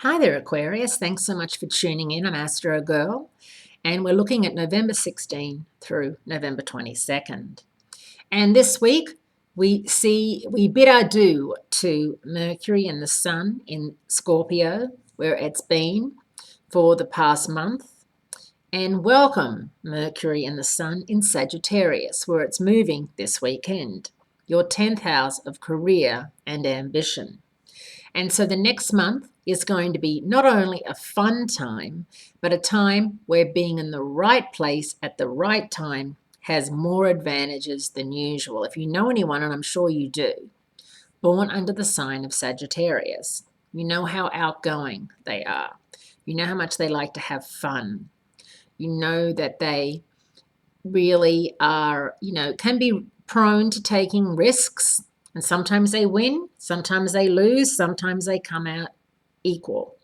Hi there, Aquarius. Thanks so much for tuning in. I'm Astrogirl, and we're looking at November 16 through November 22nd. And this week, we bid adieu to Mercury and the Sun in Scorpio, where it's been for the past month, and welcome Mercury and the Sun in Sagittarius, where it's moving this weekend, your 10th house of career and ambition. And so the next month is going to be not only a fun time, but a time where being in the right place at the right time has more advantages than usual. If you know anyone, and I'm sure you do, born under the sign of Sagittarius, you know how outgoing they are. You know how much they like to have fun. You know that they really are, can be prone to taking risks. And sometimes they win, sometimes they lose, sometimes they come out equal.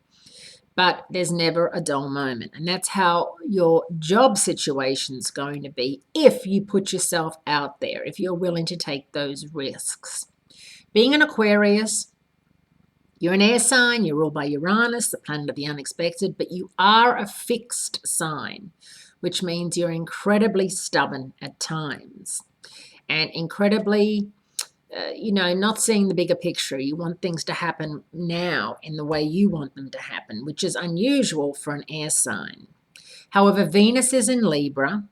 But there's never a dull moment. And that's how your job situation's going to be if you put yourself out there, if you're willing to take those risks. Being an Aquarius, you're an air sign, you're ruled by Uranus, the planet of the unexpected, but you are a fixed sign, which means you're incredibly stubborn at times and incredibly not seeing the bigger picture. You want things to happen now in the way you want them to happen, which is unusual for an air sign. However, Venus is in Libra,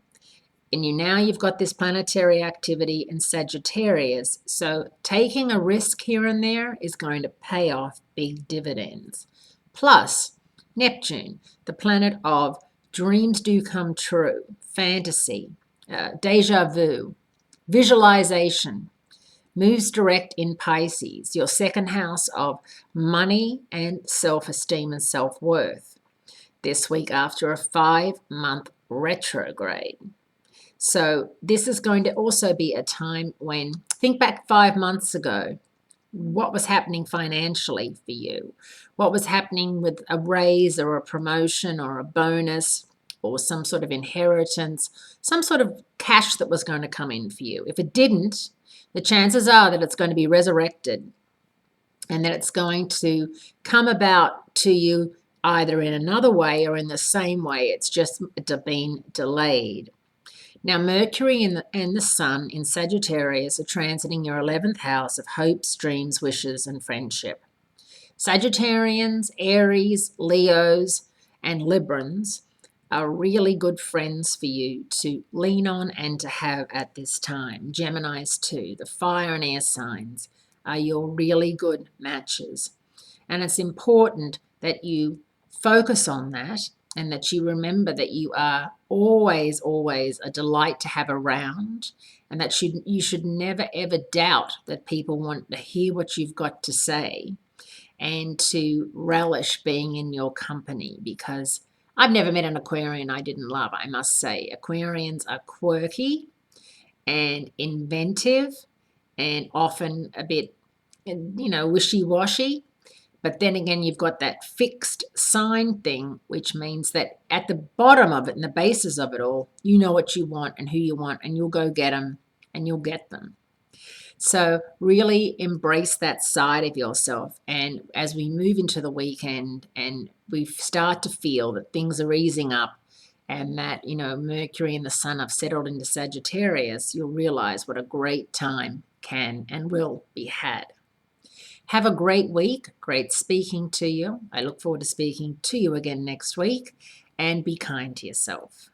and you've got this planetary activity in Sagittarius, so taking a risk here and there is going to pay off big dividends. Plus, Neptune, the planet of dreams do come true, fantasy, deja vu, visualization, moves direct in Pisces, your second house of money and self-esteem and self-worth, this week after a 5-month retrograde. So this is going to also be a time when, think back 5 months ago, what was happening financially for you? What was happening with a raise or a promotion or a bonus or some sort of inheritance, some sort of cash that was going to come in for you? If it didn't, the chances are that it's going to be resurrected and that it's going to come about to you either in another way or in the same way. It's just been delayed. Now, Mercury and the Sun in Sagittarius are transiting your 11th house of hopes, dreams, wishes, and friendship. Sagittarians, Aries, Leos, and Librans are really good friends for you to lean on and to have at this time. Geminis too, the fire and air signs are your really good matches. And it's important that you focus on that and that you remember that you are always, always a delight to have around, and that you should never, ever doubt that people want to hear what you've got to say and to relish being in your company, because I've never met an Aquarian I didn't love, I must say. Aquarians are quirky and inventive and often a bit, wishy-washy. But then again, you've got that fixed sign thing, which means that at the bottom of it and the basis of it all, you know what you want and who you want, and you'll go get them and you'll get them. So really embrace that side of yourself. And as we move into the weekend and we start to feel that things are easing up and that, Mercury and the Sun have settled into Sagittarius, you'll realize what a great time can and will be had. Have a great week. Great speaking to you. I look forward to speaking to you again next week. And be kind to yourself.